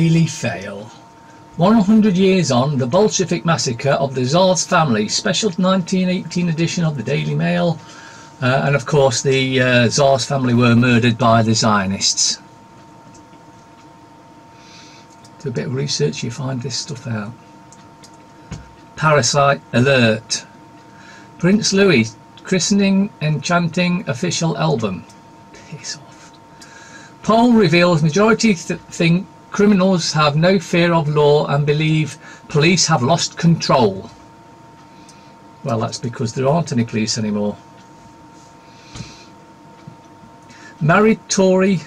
Daily Fail. 100 years on, the Bolshevik massacre of the Tsar's family. Special 1918 edition of the Daily Mail. And of course the Tsar's family were murdered by the Zionists. Do a bit of research, you find this stuff out. Parasite alert. Prince Louis christening enchanting official album. Piss off. Poll reveals majority think criminals have no fear of law and believe police have lost control. Well, that's because there aren't any police anymore. Married Tory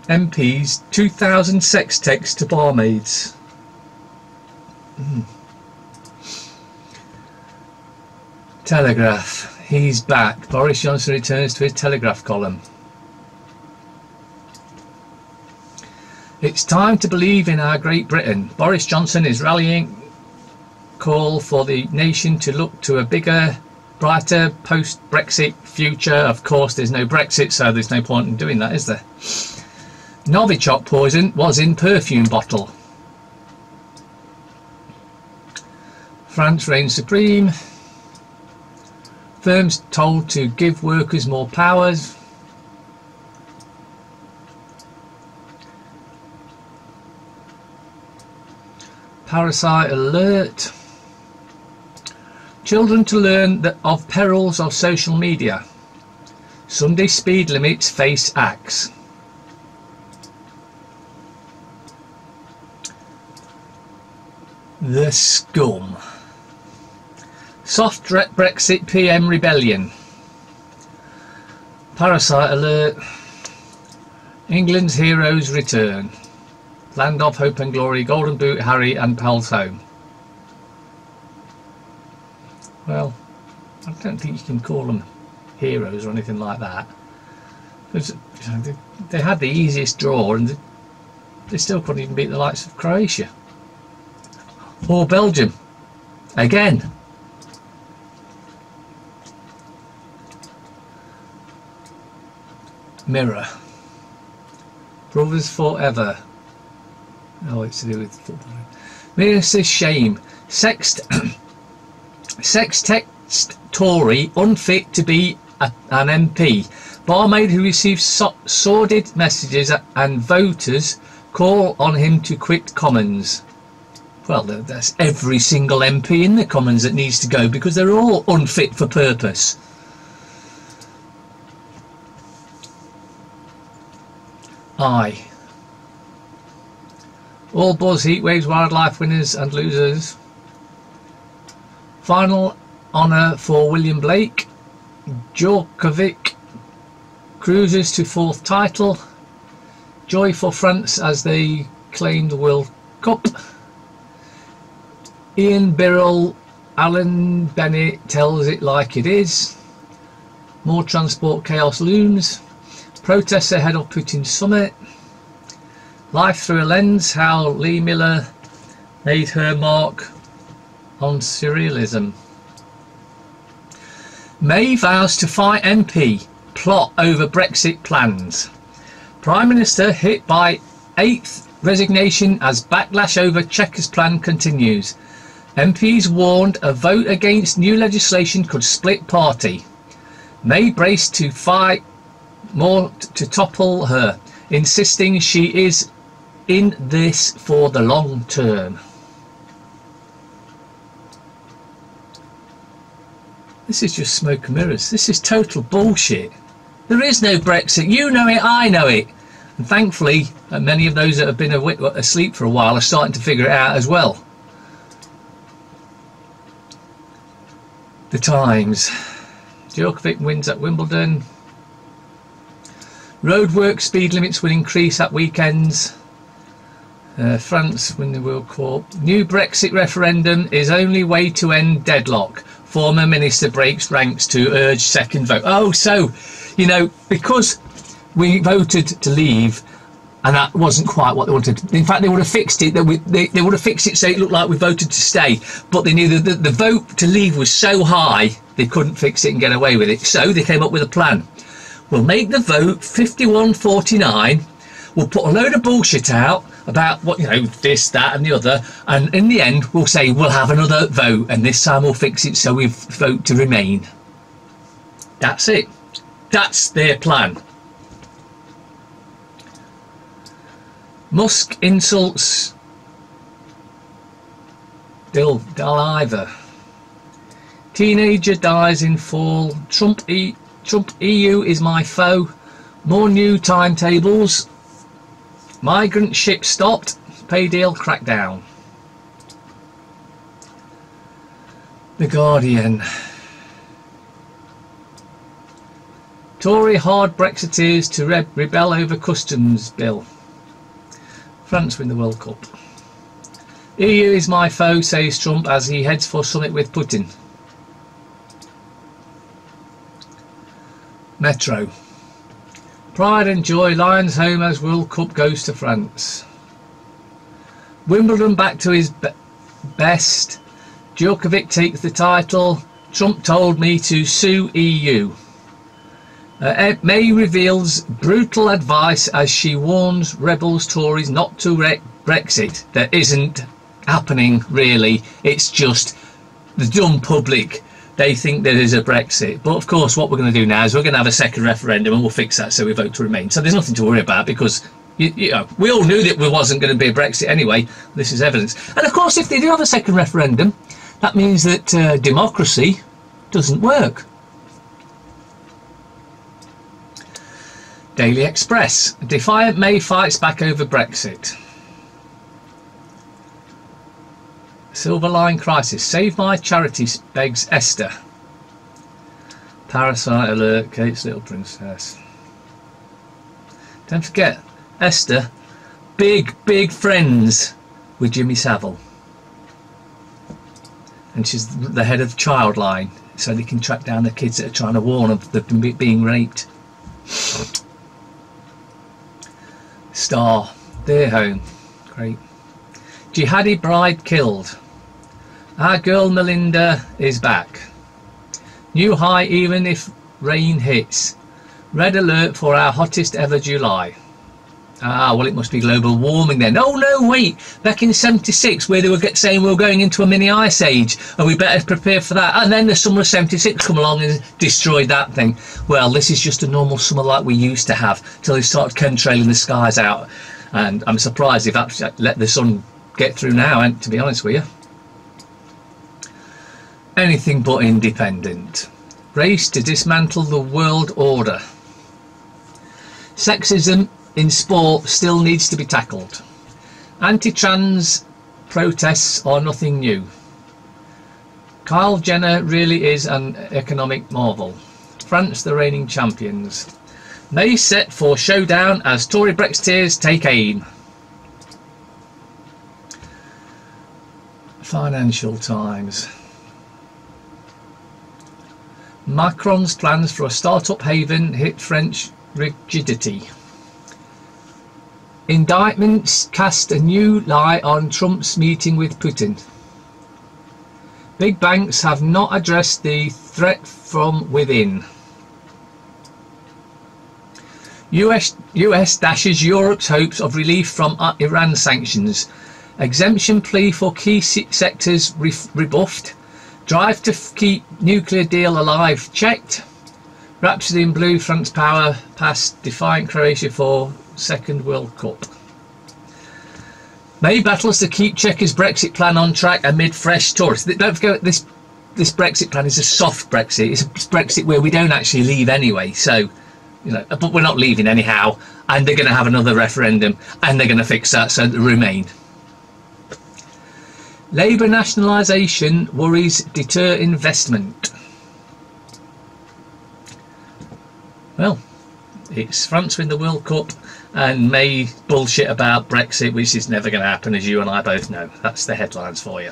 MPs 2,000 sex texts to barmaids. Telegraph. He's back. Boris Johnson returns to his Telegraph column. It's time to believe in our Great Britain. Boris Johnson is rallying call for the nation to look to a bigger, brighter post-Brexit future. Of course, there's no Brexit, so there's no point in doing that, is there? Novichok poison was in perfume bottle. France reigns supreme. Firms told to give workers more powers. Parasite alert. Children to learn of perils of social media. Sunday speed limits face axe. The scum. Soft Brexit PM rebellion. Parasite alert. England's heroes return. Land of hope and glory. Golden boot Harry and pals home. Well, I don't think you can call them heroes or anything like that. Because they had the easiest draw and they still couldn't even beat the likes of Croatia. Or Belgium. Again. Mirror. Brothers forever. Oh, it's to do with football. Mirror says shame. Sex text Tory unfit to be an MP. Barmaid who receives sordid messages and voters call on him to quit Commons. Well, that's every single MP in the Commons that needs to go because they're all unfit for purpose. Aye. All buzz, heatwaves, wildlife winners and losers. Final honour for William Blake. Djokovic cruises to 4th title. Joy for France as they claim the World Cup. Ian Birrell, Alan Bennett tells it like it is. More transport chaos looms. Protests ahead of Putin's summit. Life through a lens, how Lee Miller made her mark on surrealism. May vows to fight MP, plot over Brexit plans. Prime Minister hit by 8th resignation as backlash over Chequers plan continues. MPs warned a vote against new legislation could split party. May braced to fight more to topple her, insisting she is in this for the long term. This is just smoke and mirrors. This is total bullshit. There is no Brexit. You know it, I know it. And thankfully, many of those that have been asleep for a while are starting to figure it out as well. The Times. Djokovic wins at Wimbledon. Roadwork speed limits will increase at weekends. France win the World Cup. New Brexit referendum is only way to end deadlock. Former minister breaks ranks to urge second vote. Oh, so, you know, because we voted to leave and that wasn't quite what they wanted. In fact, they would have fixed it. They would have fixed it so it looked like we voted to stay. But they knew that the vote to leave was so high, they couldn't fix it and get away with it. So they came up with a plan. We'll make the vote 51-49. We'll put a load of bullshit out. about what, you know, this, that and the other, and in the end we'll say we'll have another vote, and this time we'll fix it so we vote to remain. That's it. That's their plan. Musk insults Daliver. Teenager dies in fall. Trump EU is my foe. More new timetables. Migrant ship stopped. Pay deal crackdown. The Guardian. Tory hard Brexiteers to rebel over customs bill. France win the World Cup. EU is my foe, says Trump as he heads for summit with Putin. Metro. Pride and joy, Lions home as World Cup goes to France. Wimbledon back to his best. Djokovic takes the title. Trump told me to sue EU. May reveals brutal advice as she warns rebels Tories not to Brexit. That isn't happening really. It's just the dumb public. They think there is a Brexit. But of course what we're going to do now is we're going to have a second referendum and we'll fix that so we vote to remain. So there's nothing to worry about because you know, we all knew that there wasn't going to be a Brexit anyway. This is evidence. And of course if they do have a second referendum, that means that democracy doesn't work. Daily Express. Defiant May fights back over Brexit. Silver Line crisis. Save my charity, begs Esther. Parasite alert. Kate's little princess. Don't forget, Esther, big friends with Jimmy Savile. And she's the head of Childline, so they can track down the kids that are trying to warn of them being raped. Star, their home. Great. Jihadi bride killed. Our girl Melinda is back. New high even if rain hits. Red alert for our hottest ever July. Ah, well, it must be global warming then. Oh no, wait, back in 76 where they were saying we were going into a mini ice age and we better prepare for that, and then the summer of 76 come along and destroyed that thing. Well, this is just a normal summer like we used to have till they started chemtrailing the skies out, and I'm surprised they've actually let the sun get through now, and to be honest with you. Anything but independent. Race to dismantle the world order. Sexism in sport still needs to be tackled. Anti-trans protests are nothing new. Kyle Jenner really is an economic marvel. France the reigning champions. May set for showdown as Tory Brexiteers take aim. Financial Times. Macron's plans for a start-up haven hit French rigidity. Indictments cast a new lie on Trump's meeting with Putin. Big banks have not addressed the threat from within. US dashes Europe's hopes of relief from Iran sanctions. Exemption plea for key sectors rebuffed. Drive to keep nuclear deal alive checked. Rhapsody in blue, France power past defiant Croatia for second World Cup. May battles to keep Chequers Brexit plan on track amid fresh Tories. Don't forget this Brexit plan is a soft Brexit. It's a Brexit where we don't actually leave anyway. So, you know, but we're not leaving anyhow, and they're going to have another referendum and they're going to fix that so that they remain. Labour nationalisation worries deter investment. Well, it's France win the World Cup and May bullshit about Brexit, which is never going to happen, as you and I both know. That's the headlines for you.